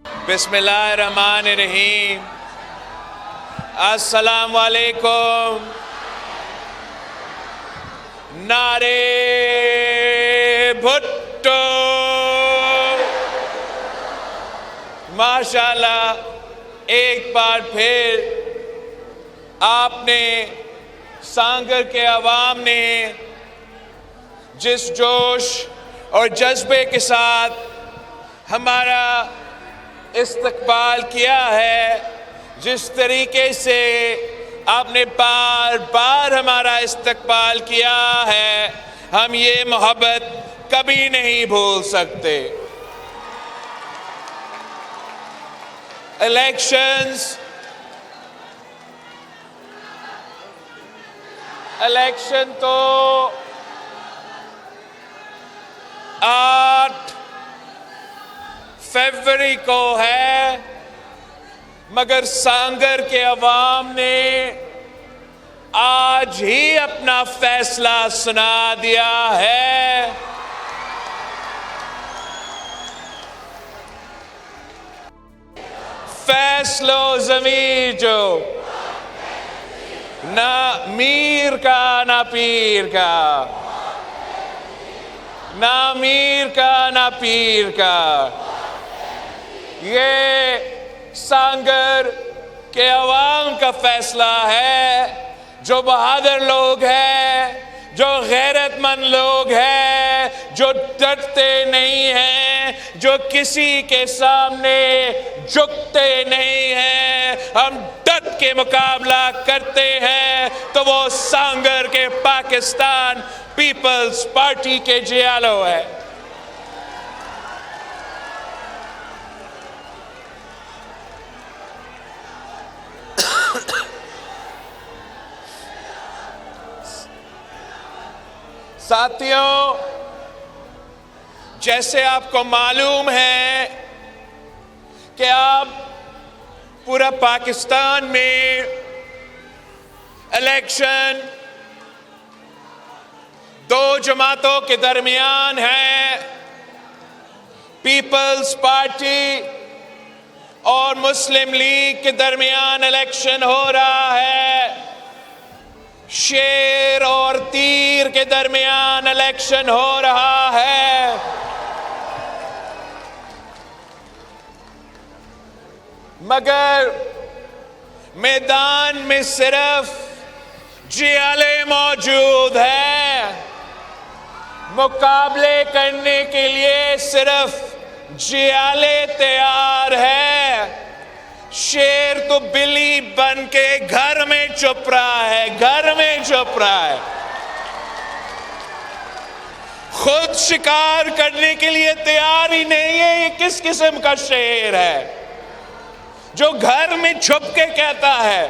बिस्मिल्लाहिर्रहमानिर्रहीम। अस्सलाम वालेकुम। नारे भुट्टो। माशाल्लाह, एक बार फिर आपने सांगर के अवाम ने जिस जोश और जज्बे के साथ हमारा इस्तकबाल किया है, जिस तरीके से आपने बार बार हमारा इस्तकबाल किया है, हम ये मोहब्बत कभी नहीं भूल सकते। इलेक्शन तो 8 फरवरी को है, मगर सांगर के अवाम ने आज ही अपना फैसला सुना दिया है। फैसलो ज़मीर जो, ना मीर का ना पीर का, ना मीर का ना पीर का। ये सांगर के अवाम का फैसला है, जो बहादुर लोग हैं, जो गैरतमंद लोग हैं, जो डरते नहीं हैं, जो किसी के सामने झुकते नहीं हैं, हम डट के मुकाबला करते हैं, तो वो सांगर के पाकिस्तान पीपल्स पार्टी के जियालो है। साथियों, जैसे आपको मालूम है कि अब पूरा पाकिस्तान में इलेक्शन 2 जमातों के दरमियान है। पीपल्स पार्टी और मुस्लिम लीग के दरमियान इलेक्शन हो रहा है। शेर और तीर के दरमियान इलेक्शन हो रहा है। मगर मैदान में सिर्फ जियाले मौजूद हैं। मुकाबले करने के लिए सिर्फ जियाले तैयार है। शेर तो बिल्ली बन के घर में छुप रहा है, घर में छुप रहा है। खुद शिकार करने के लिए तैयार ही नहीं है। ये किस किस्म का शेर है जो घर में छुप के कहता है,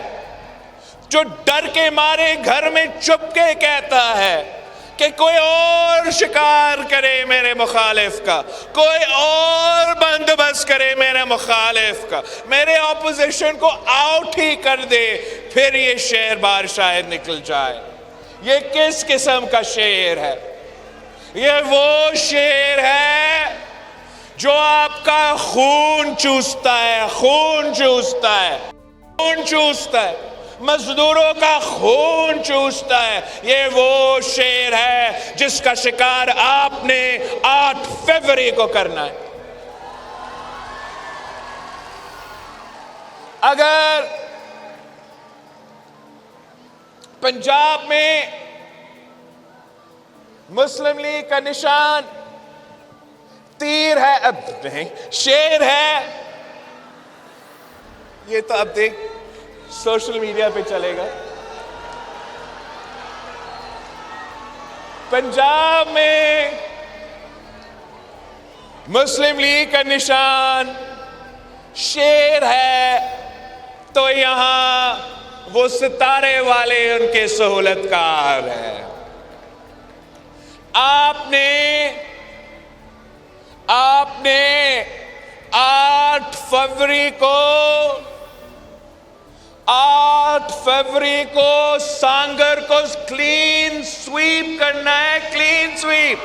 जो डर के मारे घर में छुप के कहता है कि कोई और शिकार करे मेरे मुखालिफ का, कोई और बंदोबस्त करे मेरे मुखालिफ का, मेरे ऑपोजिशन को आउट ही कर दे, फिर ये शेर बाहर शायद निकल जाए। ये किस किस्म का शेर है? ये वो शेर है जो आपका खून चूसता है, खून चूसता है, खून चूसता है, मजदूरों का खून चूसता है। ये वो शेर है जिसका शिकार आपने 8 फरवरी को करना है। अगर पंजाब में मुस्लिम लीग का निशान तीर है, अब नहीं शेर है, ये तो अब देख सोशल मीडिया पे चलेगा। पंजाब में मुस्लिम लीग का निशान शेर है, तो यहां वो सितारे वाले उनके सहूलतकार हैं। आपने 8 फरवरी को सांगर को क्लीन स्वीप करना है, क्लीन स्वीप।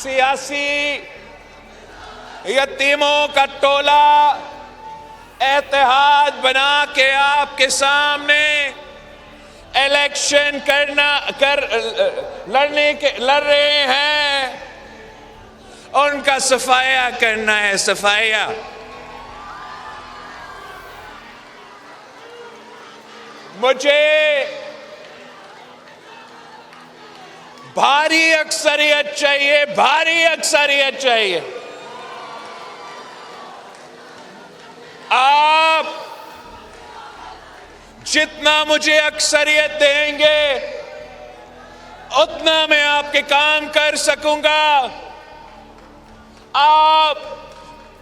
सियासी यतीमों का टोला इत्तेहाद बना के आपके सामने इलेक्शन लड़ रहे हैं। उनका सफाया करना है, सफाया। मुझे भारी अक्सरियत चाहिए, भारी अक्सरियत चाहिए। आप जितना मुझे अक्सरियत देंगे उतना मैं आपके काम कर सकूंगा।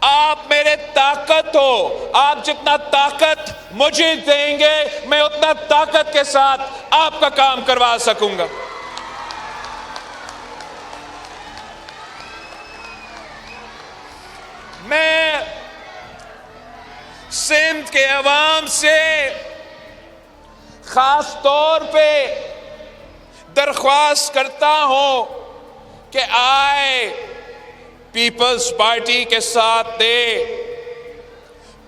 आप मेरे ताकत हो। आप जितना ताकत मुझे देंगे मैं उतना ताकत के साथ आपका काम करवा सकूंगा। मैं सिंध के अवाम से खास तौर पे दरख्वास्त करता हूं कि आए पीपल्स पार्टी के साथ दे।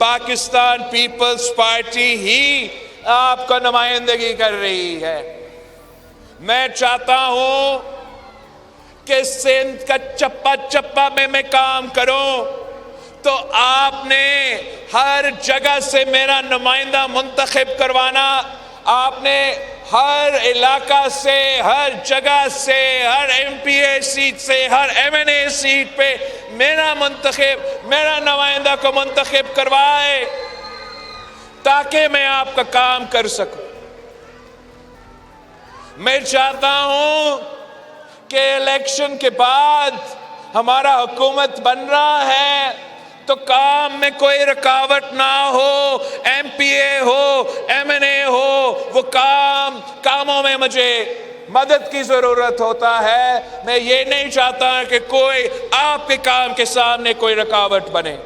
पाकिस्तान पीपल्स पार्टी ही आपका नुमाइंदगी कर रही है। मैं चाहता हूं कि सिंध का चप्पा चप्पा में मैं काम करूं, तो आपने हर जगह से मेरा नुमाइंदा मुंतखब करवाना। आपने हर इलाका से, हर जगह से, हर एमपीए सीट से, हर एमएनए सीट पे मेरा नुमाइंदा को मुंतखब करवाए ताकि मैं आपका काम कर सकूं। मैं चाहता हूं कि इलेक्शन के बाद हमारा हुकूमत बन रहा है तो काम में कोई रुकावट ना हो। एमपीए हो, एमएनए हो, वो कामों में मुझे मदद की जरूरत होता है। मैं ये नहीं चाहता कि कोई आपके काम के सामने कोई रुकावट बने।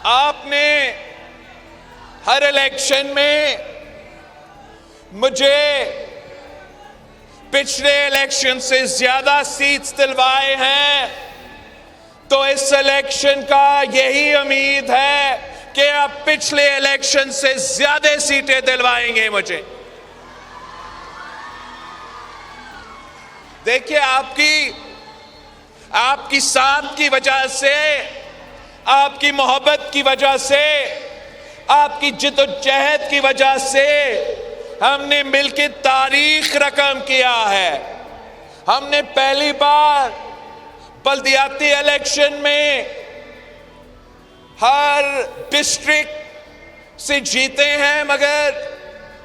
आपने हर इलेक्शन में मुझे पिछले इलेक्शन से ज्यादा सीट्स दिलवाए हैं, तो इस इलेक्शन का यही उम्मीद है कि आप पिछले इलेक्शन से ज्यादा सीटें दिलवाएंगे मुझे। देखिए, आपकी साथ की वजह से, आपकी मोहब्बत की वजह से, आपकी जिद्दोजहद की वजह से हमने मिलकर तारीख रकम किया है। हमने पहली बार बल्दियाती इलेक्शन में हर डिस्ट्रिक्ट से जीते हैं, मगर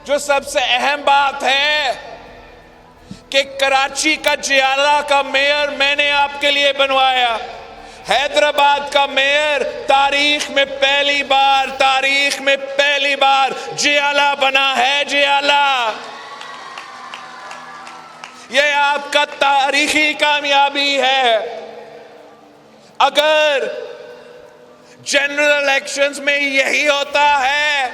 जो सबसे अहम बात है कि कराची का जियाला का मेयर मैंने आपके लिए बनवाया। हैदराबाद का मेयर तारीख में पहली बार जियाला बना है। जियाला, यह आपका तारीखी कामयाबी है। अगर जनरल इलेक्शंस में यही होता है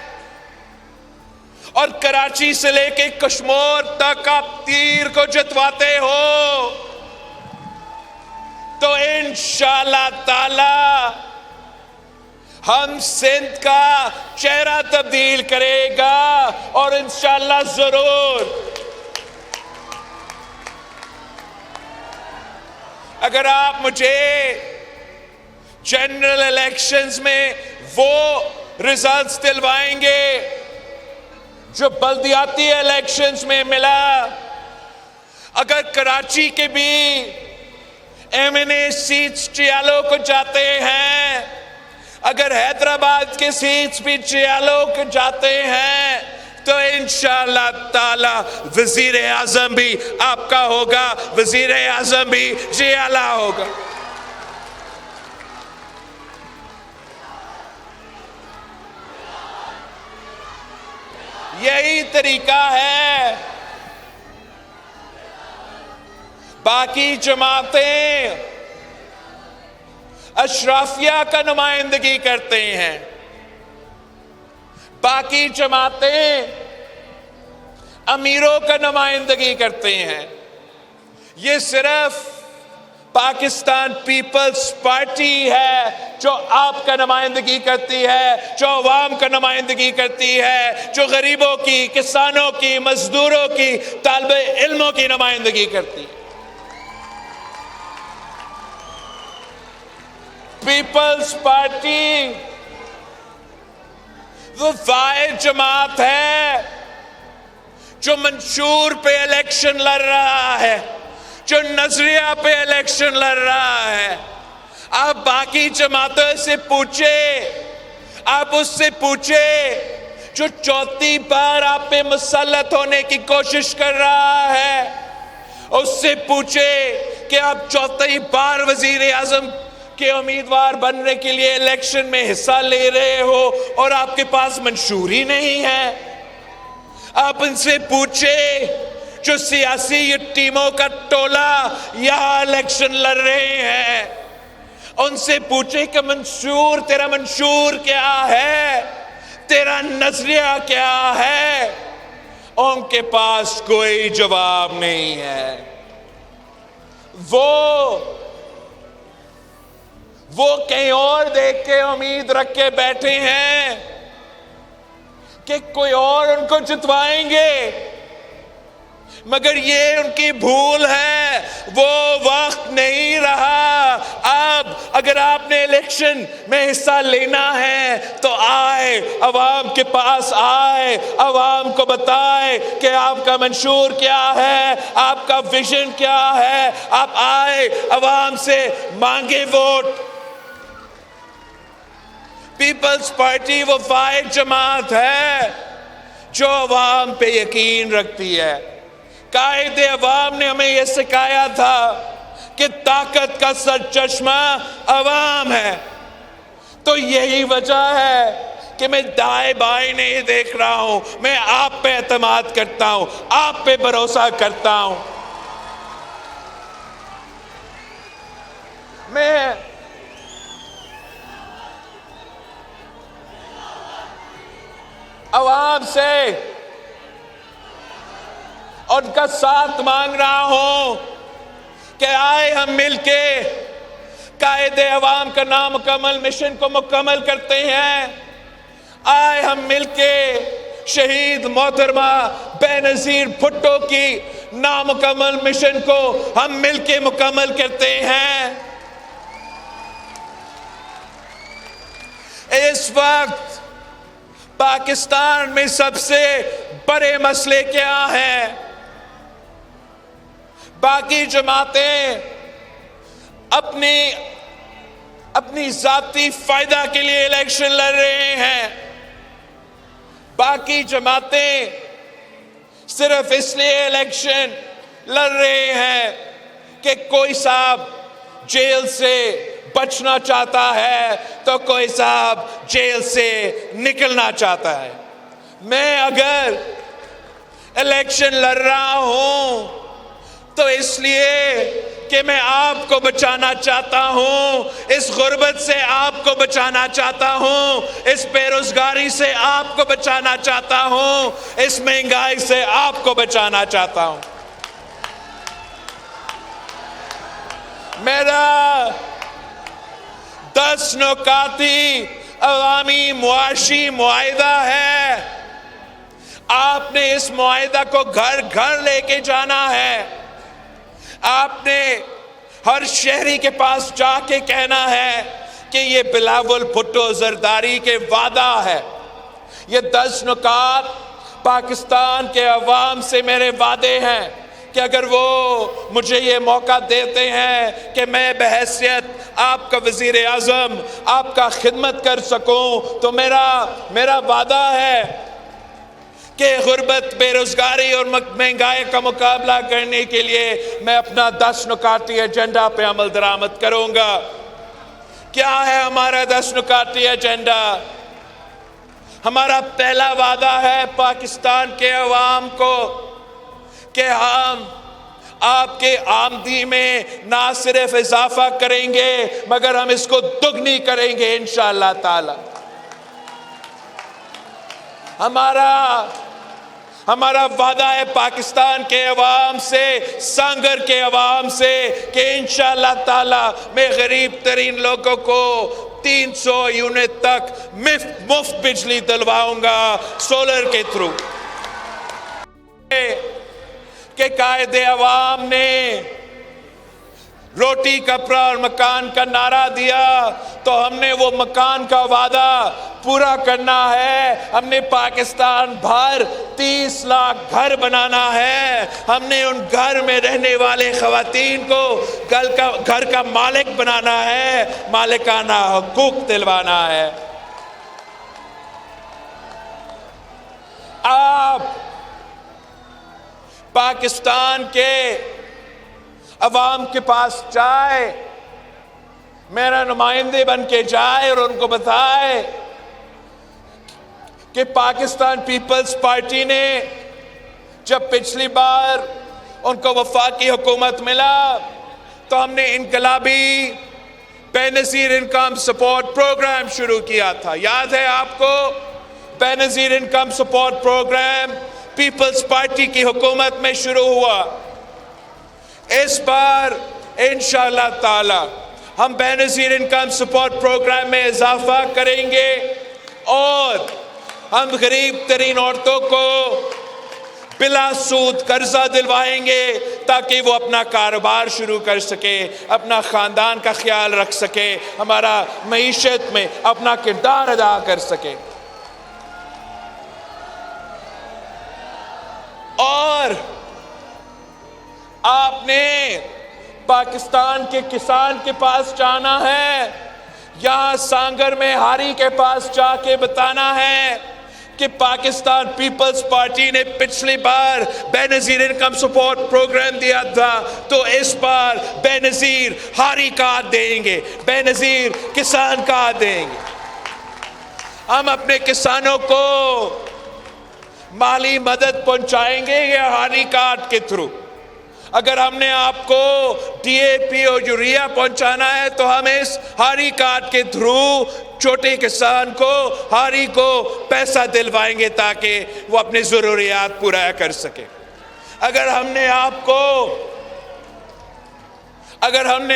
और कराची से लेके कश्मीर तक आप तीर को जितवाते हो, तो इंशाअल्लाह ताला हम सिंध का चेहरा तब्दील करेगा। और इंशाअल्लाह जरूर, अगर आप मुझे जनरल इलेक्शंस में वो रिजल्ट्स दिलवाएंगे जो बल्दियाती इलेक्शंस में मिला, अगर कराची के भी एमएनए सीट्स जियालो को जाते हैं, अगर हैदराबाद के सीट्स भी जियालो को जाते हैं, तो इंशाअल्लाह ताला वजीर आजम भी आपका होगा, वजीर आजम भी जियाला होगा। यही तरीका है। बाकी जमातें अशराफिया का नुमाइंदगी करते हैं, बाकी जमातें अमीरों का नुमाइंदगी करते हैं। ये सिर्फ पाकिस्तान पीपल्स पार्टी है जो आपका नुमाइंदगी करती है, जो अवाम का नुमाइंदगी करती है, जो गरीबों की, किसानों की, मजदूरों की, तालिबे इल्मों की नुमाइंदगी करती है। पीपल्स पार्टी वो वाहिद जमात है जो मंशूर पे इलेक्शन लड़ रहा है, जो नजरिया पे इलेक्शन लड़ रहा है। आप बाकी जमातों से पूछे, आप उससे पूछे जो चौथी बार आप पे मुसल्लत होने की कोशिश कर रहा है, उससे पूछे कि आप चौथी बार वजीर आजम के उम्मीदवार बनने के लिए इलेक्शन में हिस्सा ले रहे हो और आपके पास मंशूरी नहीं है। आप उनसे पूछे जो सियासी टीमों का टोला यहां इलेक्शन लड़ रहे हैं, उनसे पूछे कि मंशूर, तेरा मंशूर क्या है, तेरा नजरिया क्या है। उनके पास कोई जवाब नहीं है। वो कहीं और देख के उम्मीद रख के बैठे हैं कि कोई और उनको जितवाएंगे, मगर ये उनकी भूल है। वो वक्त नहीं रहा। अब अगर आपने इलेक्शन में हिस्सा लेना है तो आए, अवाम के पास आए, अवाम को बताए कि आपका मंशूर क्या है, आपका विजन क्या है। आप आए, अवाम से मांगे वोट। पीपल्स पार्टी वो वाहिद जमात है जो अवाम पे यकीन रखती है। कायदे अवाम ने हमें यह सिखाया था कि ताकत का सरचश्मा अवाम है। तो यही वजह है कि मैं दाएं बाएं नहीं देख रहा हूं, मैं आप पे एतमाद करता हूं, आप पे भरोसा करता हूं। मैं अवाम से उनका साथ मांग रहा हूं कि आए हम मिलके कायदे अवाम का नामुकम्मल मिशन को मुकम्मल करते हैं। आए हम मिलके शहीद मोहतरमा बेनजीर भुट्टो की नामुकम्मल मिशन को हम मिलके मुकम्मल करते हैं। इस वक्त पाकिस्तान में सबसे बड़े मसले क्या हैं? बाकी जमातें अपनी जाती फायदा के लिए इलेक्शन लड़ रहे हैं। बाकी जमातें सिर्फ इसलिए इलेक्शन लड़ रहे हैं कि कोई साहब जेल से बचना चाहता है तो कोई साहब जेल से निकलना चाहता है। मैं अगर इलेक्शन लड़ रहा हूं तो इसलिए कि मैं आपको बचाना चाहता हूं, इस गुर्बत से आपको बचाना चाहता हूं, इस बेरोजगारी से आपको बचाना चाहता हूं, इस महंगाई से आपको बचाना चाहता हूं। मेरा 10 नुकाती अवामी मुआशी मुआहिदा है। आपने इस मुआहिदा को घर घर लेके जाना है। आपने हर शहरी के पास जाके कहना है कि ये बिलावल भुट्टो जरदारी के वादा है। ये 10 नुकात पाकिस्तान के अवाम से मेरे वादे हैं कि अगर वो मुझे ये मौका देते हैं कि मैं बहैसियत आपका वजीर आज़म आपका खिदमत कर सकूं, तो मेरा वादा है कि गुर्बत, बेरोजगारी और महंगाई का मुकाबला करने के लिए मैं अपना 10 नुकाती एजेंडा पे अमल दरामद करूंगा। क्या है हमारा 10 नुकाती एजेंडा? हमारा पहला वादा है पाकिस्तान के अवाम को कि हम आपके आमदी में ना सिर्फ इजाफा करेंगे मगर हम इसको दुगनी करेंगे इंशाअल्लाह ताला। हमारा वादा है पाकिस्तान के अवाम से, सांगर के अवाम से कि इंशाअल्लाह ताला मैं गरीब तरीन लोगों को 300 यूनिट तक मुफ्त बिजली दिलवाऊंगा सोलर के थ्रू। के कायदे अवाम ने रोटी कपड़ा और मकान का नारा दिया तो हमने वो मकान का वादा पूरा करना है। हमने पाकिस्तान भर 30 लाख घर बनाना है। हमने उन घर में रहने वाले खवातीन को घर का मालिक बनाना है, मालिकाना हुकूक दिलवाना है। आप पाकिस्तान के अवाम के पास जाए, मेरा नुमाइंदे बन के जाए और उनको बताए कि पाकिस्तान पीपल्स पार्टी ने जब पिछली बार उनको वफाकी हुकूमत मिला तो हमने इनकलाबी बेनज़ीर इनकम सपोर्ट प्रोग्राम शुरू किया था। याद है आपको? Benazir income support programme Peoples Party की हुकूमत में शुरू हुआ। इस बार इंशाअल्लाह ताला हम बेनज़ीर इनकम सपोर्ट प्रोग्राम में इजाफा करेंगे और हम गरीब तरीन औरतों को बिला सूद कर्जा दिलवाएंगे ताकि वो अपना कारोबार शुरू कर सके, अपना ख़ानदान का ख्याल रख सके, हमारा मईशत में अपना किरदार अदा कर सके। और आपने पाकिस्तान के किसान के पास जाना है, यहां सांगर में हारी के पास जाके बताना है कि पाकिस्तान पीपल्स पार्टी ने पिछली बार बेनज़ीर इनकम सपोर्ट प्रोग्राम दिया था तो इस बार बेनज़ीर हारी का देंगे, बेनज़ीर किसान का देंगे। हम अपने किसानों को माली मदद पहुंचाएंगे या हारी कार्ड के थ्रू। अगर हमने आपको DAP और यूरिया पहुंचाना है तो हम इस हारी कार्ड के थ्रू छोटे किसान को, हारी को पैसा दिलवाएंगे ताकि वो अपनी ज़रूरियात पूरा कर सके। अगर हमने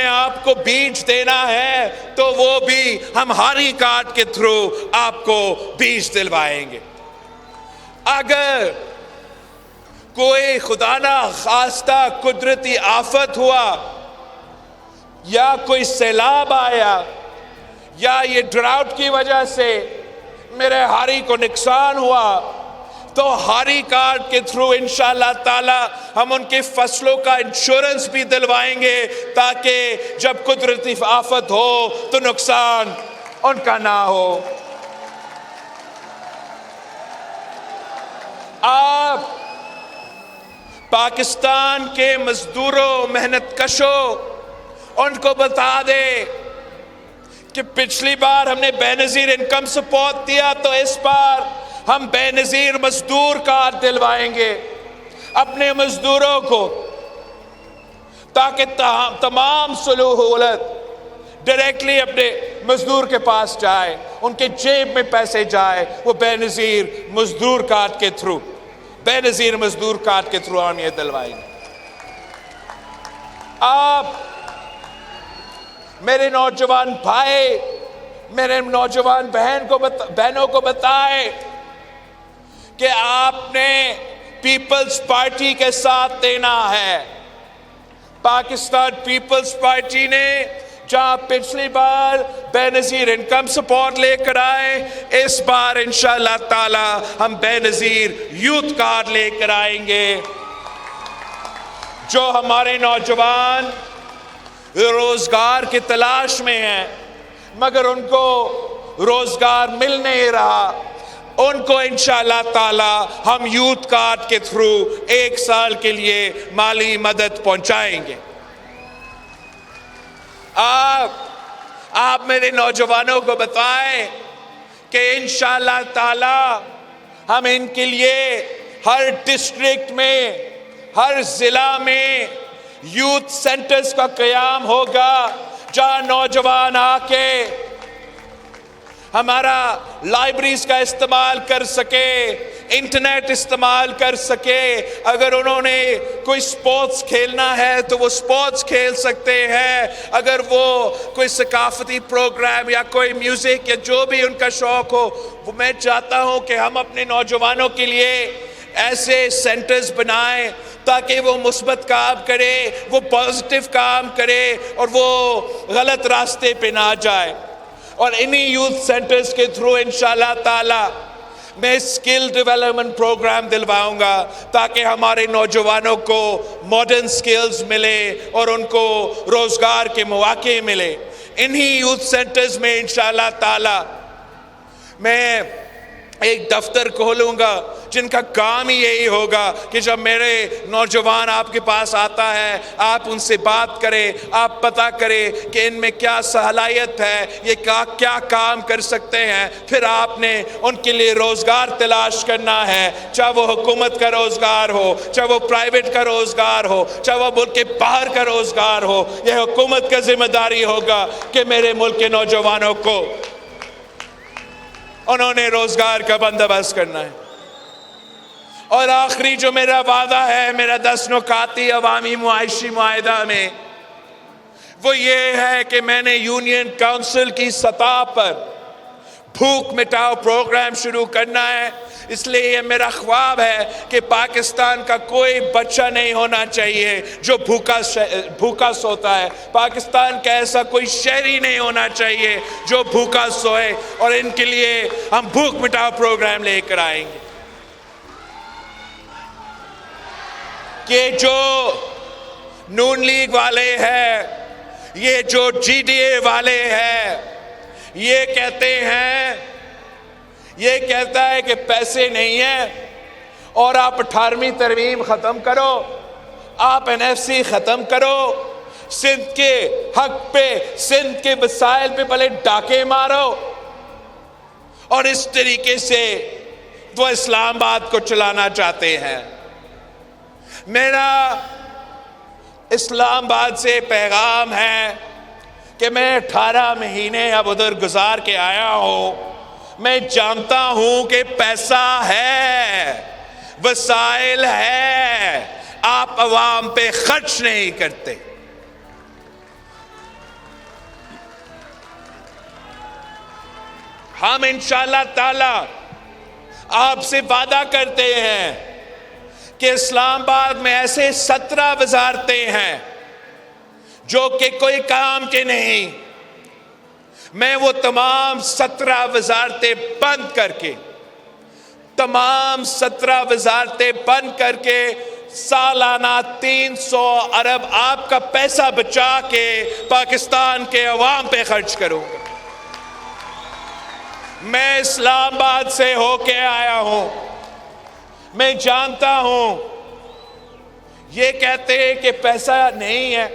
आपको बीज देना है तो वो भी हम हारी कार्ड के थ्रू आपको बीज दिलवाएंगे। अगर कोई खुदा ना खास्ता कुदरती आफत हुआ या कोई सैलाब आया या ये ड्राउट की वजह से मेरे हारी को नुकसान हुआ तो हारी कार्ड के थ्रू इंशाअल्लाह ताला हम उनकी फसलों का इंश्योरेंस भी दिलवाएंगे ताकि जब कुदरती आफत हो तो नुकसान उनका ना हो। आप पाकिस्तान के मजदूरों, मेहनत कशों उनको बता दे कि पिछली बार हमने बेनज़ीर इनकम सपोर्ट दिया तो इस बार हम बेनज़ीर मजदूर कार्ड दिलवाएंगे अपने मजदूरों को ताकि तमाम सहूलत डायरेक्टली अपने मजदूर के पास जाए, उनके जेब में पैसे जाए, वो बेनज़ीर मजदूर कार्ड के थ्रू, बेनज़ीर मजदूर कार्ड के थ्रू हम ये दिलवाएंगे। आप मेरे नौजवान भाई, मेरे नौजवान बहनों को बताएं कि आपने पीपल्स पार्टी के साथ देना है। पाकिस्तान पीपल्स पार्टी ने जहां पिछली बार बेनज़ीर इनकम सपोर्ट लेकर आए, इस बार इंशाअल्लाह ताला हम बेनज़ीर यूथ कार्ड लेकर आएंगे। जो हमारे नौजवान रोजगार की तलाश में हैं मगर उनको रोजगार मिल नहीं रहा, उनको इंशाअल्लाह ताला हम यूथ कार्ड के थ्रू 1 साल के लिए माली मदद पहुंचाएंगे। आप मेरे नौजवानों को बताएं कि इंशाअल्लाह ताला हम इनके लिए हर डिस्ट्रिक्ट में, हर जिला में यूथ सेंटर्स का क़याम होगा जहां नौजवान आके हमारा लाइब्रेरीज का इस्तेमाल कर सके, इंटरनेट इस्तेमाल कर सके। अगर उन्होंने कोई स्पोर्ट्स खेलना है तो वो स्पोर्ट्स खेल सकते हैं। अगर वो कोई सकाफती प्रोग्राम या कोई म्यूजिक या जो भी उनका शौक हो, वो मैं चाहता हूं कि हम अपने नौजवानों के लिए ऐसे सेंटर्स बनाएं ताकि वो मुस्बत काम करे, वो पॉजिटिव काम करे और वो गलत रास्ते पे ना जाए। और इन्हीं यूथ सेंटर्स के थ्रू इंशाल्लाह ताला मैं स्किल डेवलपमेंट प्रोग्राम दिलवाऊंगा ताकि हमारे नौजवानों को मॉडर्न स्किल्स मिले और उनको रोजगार के मौके मिले। इन्हीं यूथ सेंटर्स में इंशाल्लाह ताला मैं एक दफ्तर खोलूंगा जिनका काम ही यही होगा कि जब मेरे नौजवान आपके पास आता है, आप उनसे बात करें, आप पता करें कि इनमें क्या सलाहियत है, ये क्या काम कर सकते हैं। फिर आपने उनके लिए रोजगार तलाश करना है, चाहे वो हुकूमत का रोजगार हो, चाहे वो प्राइवेट का रोजगार हो, चाहे वो मुल्क के बाहर का रोजगार हो। यह हुकूमत का जिम्मेदारी होगा कि मेरे मुल्क के नौजवानों को उन्होंने रोजगार का बंदोबस्त करना है। और आखिरी जो मेरा वादा है, मेरा 10 नुकाती अवामी मुआइशी मुआहिदा में, वो ये है कि मैंने यूनियन काउंसिल की सतह पर भूख मिटाओ प्रोग्राम शुरू करना है। इसलिए ये मेरा ख्वाब है कि पाकिस्तान का कोई बच्चा नहीं होना चाहिए जो भूखा सोता है। पाकिस्तान का ऐसा कोई शहरी नहीं होना चाहिए जो भूखा सोए। और इनके लिए हम भूख मिटाओ प्रोग्राम लेकर आएंगे कि जो नून लीग वाले हैं, ये जो GDA वाले हैं, ये कहता है कि पैसे नहीं है और आप 18वीं तरमीम ख़त्म करो, आप NFC ख़त्म करो, सिंध के हक पे, सिंध के वसाइल पे भले डाके मारो। और इस तरीके से वो इस्लामाबाद को चलाना चाहते हैं। मेरा इस्लामाबाद से पैगाम है कि मैं 18 महीने अब उधर गुजार के आया हूं। मैं जानता हूं कि पैसा है, वसाइल है, आप अवाम पे खर्च नहीं करते। हम इंशाअल्लाह ताला आपसे वादा करते हैं कि इस्लामाबाद में ऐसे 17 वजारतें हैं जो कि कोई काम के नहीं। मैं वो तमाम 17 वजारतें बंद करके, तमाम 17 वजारतें बंद करके सालाना 300 अरब आपका पैसा बचा के पाकिस्तान के अवाम पे खर्च करूंगा। मैं इस्लामाबाद से होके आया हूं, मैं जानता हूं। ये कहते हैं कि पैसा नहीं है,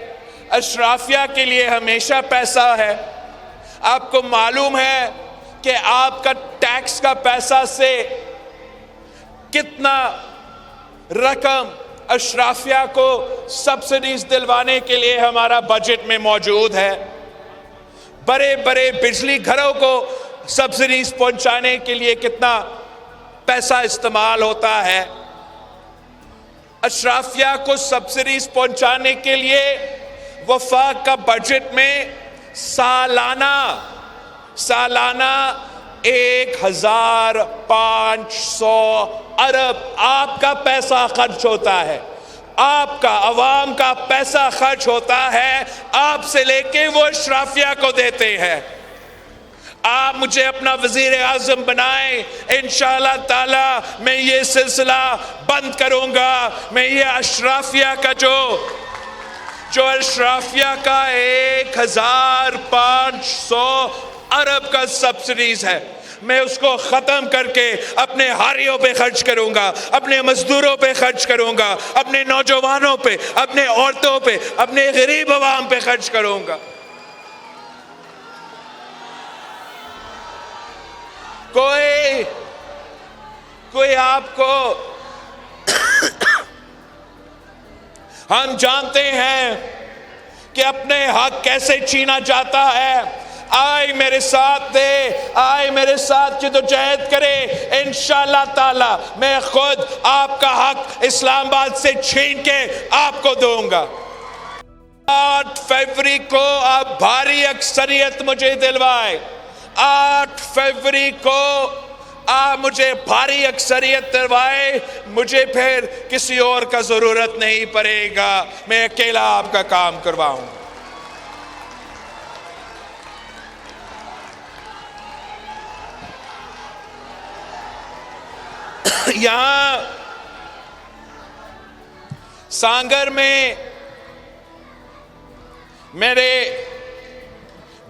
अशराफिया के लिए हमेशा पैसा है। आपको मालूम है कि आपका टैक्स का पैसा से कितना रकम अशराफिया को सब्सिडीज दिलवाने के लिए हमारा बजट में मौजूद है। बड़े बड़े बिजली घरों को सब्सिडीज पहुंचाने के लिए कितना पैसा इस्तेमाल होता है। अशराफिया को सब्सिडीज पहुंचाने के लिए वफाक का बजट में सालाना 1500 अरब आपका पैसा खर्च होता है। आपका अवाम का पैसा खर्च होता है, आपसे लेके वो अशराफिया को देते हैं। आप मुझे अपना वजीर आजम बनाएं, इंशाअल्लाह ताला मैं ये सिलसिला बंद करूंगा। मैं ये अशराफिया का जो अशराफिया का 1500 अरब का सब्सिडीज है, मैं उसको खत्म करके अपने हारियों पे खर्च करूंगा, अपने मजदूरों पे खर्च करूंगा, अपने नौजवानों पे, अपने औरतों पे, अपने गरीब अवाम पे खर्च करूंगा। कोई आपको हम जानते हैं कि अपने हक कैसे छीना जाता है। आए मेरे साथ दे, आए मेरे साथ जद्दोजहद करे, इंशाअल्लाह ताला मैं खुद आपका हक इस्लामाबाद से छीन के आपको दूंगा। 8 फरवरी को आप भारी अक्सरियत मुझे दिलवाए, 8 फरवरी को आप मुझे भारी अक्सरियत दिलवाए, मुझे फिर किसी और का जरूरत नहीं पड़ेगा, मैं अकेला आपका काम करवाऊं। यहां सांगर में मेरे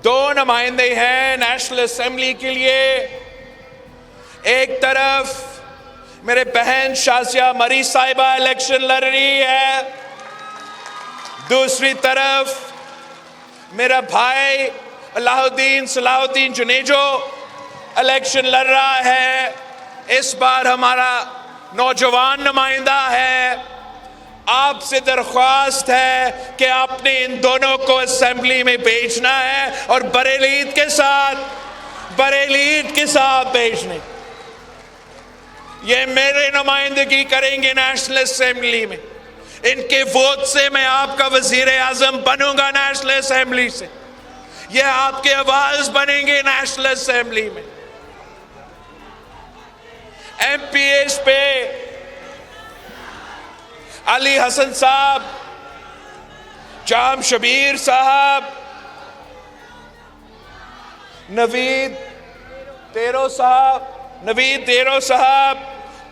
2 नुमाइंदे हैं नेशनल असेंबली के लिए। एक तरफ मेरे बहन शाजिया मरी साहिबा इलेक्शन लड़ रही है, दूसरी तरफ मेरा भाई अलाउद्दीन सलाहुद्दीन जुनेजो इलेक्शन लड़ रहा है। इस बार हमारा नौजवान नुमाइंदा है। आपसे दरख्वास्त है कि आपने इन दोनों को असेंबली में भेजना है और बरेलीत के साथ भेजने। ये मेरे नुमाइंदगी करेंगे नेशनल असेंबली में। इनके वोट से मैं आपका वजीर आजम बनूंगा नेशनल असेंबली से। ये आपके आवाज बनेंगे नेशनल असेंबली में। MPs पे अली हसन साहब, जाम शबीर साहब, नवीद तेरो साहब,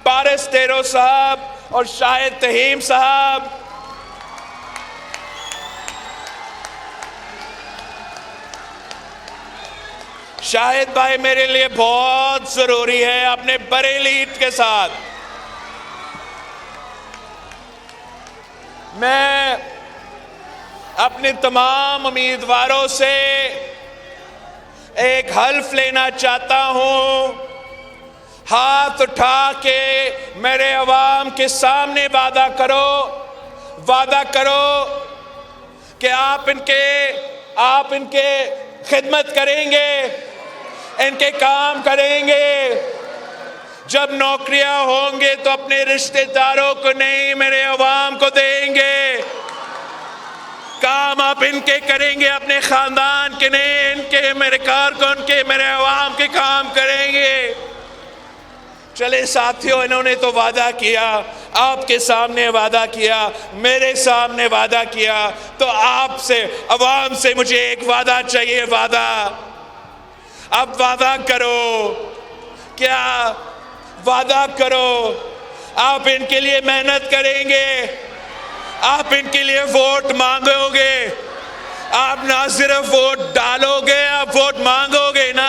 पारिस तेरो साहब और शाहिद तहीम साहब। शाहिद भाई मेरे लिए बहुत जरूरी है अपने बरेलीत के साथ। मैं अपने तमाम उम्मीदवारों से एक हल्फ लेना चाहता हूं। हाथ उठा के मेरे अवाम के सामने वादा करो कि आप इनके खिदमत करेंगे, इनके काम करेंगे। जब नौकरियां होंगे तो अपने रिश्तेदारों को नहीं, मेरे अवाम को देंगे। काम आप इनके करेंगे, अपने खानदान के नहीं, इनके, मेरे कारकुन के, मेरे अवाम के काम करेंगे। चले साथियों, इन्होंने तो वादा किया, आपके सामने वादा किया, मेरे सामने वादा किया, तो आपसे, अवाम से मुझे एक वादा चाहिए। अब वादा करो, क्या वादा करो आप इनके लिए मेहनत करेंगे, आप इनके लिए वोट मांगोगे। आप ना सिर्फ वोट डालोगे, आप वोट मांगोगे ना।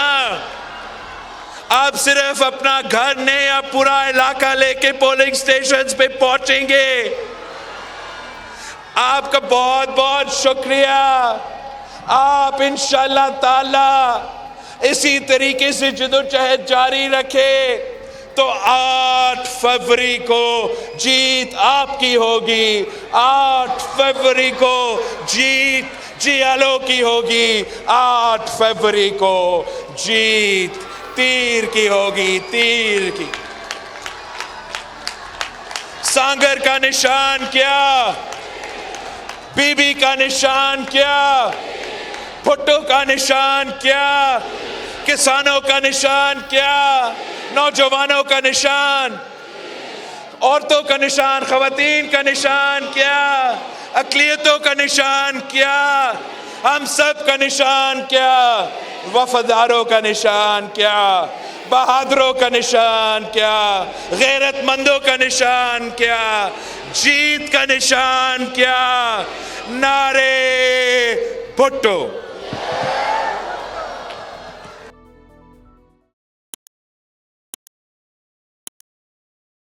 आप सिर्फ अपना घर नहीं, आप पूरा इलाका लेके पोलिंग स्टेशंस पे पहुंचेंगे। आपका बहुत बहुत शुक्रिया। आप इंशाअल्लाह ताला इसी तरीके से जद्दोजहद जारी रखे तो 8 फरवरी को जीत आपकी होगी। 8 फरवरी को जीत जियालो की होगी। 8 फरवरी को जीत तीर की होगी, तीर की। सांगर का निशान क्या, बीबी का निशान क्या, भुट्टो का निशान क्या, किसानों का निशान क्या, नौजवानों का निशान, औरतों का निशान, खवातीन का निशान क्या, अक़लियतों का निशान क्या, हम सब का निशान क्या, वफादारों का निशान क्या, बहादुरों का निशान क्या, गैरतमंदों का निशान क्या, जीत का निशान क्या। नारे भुट्टो।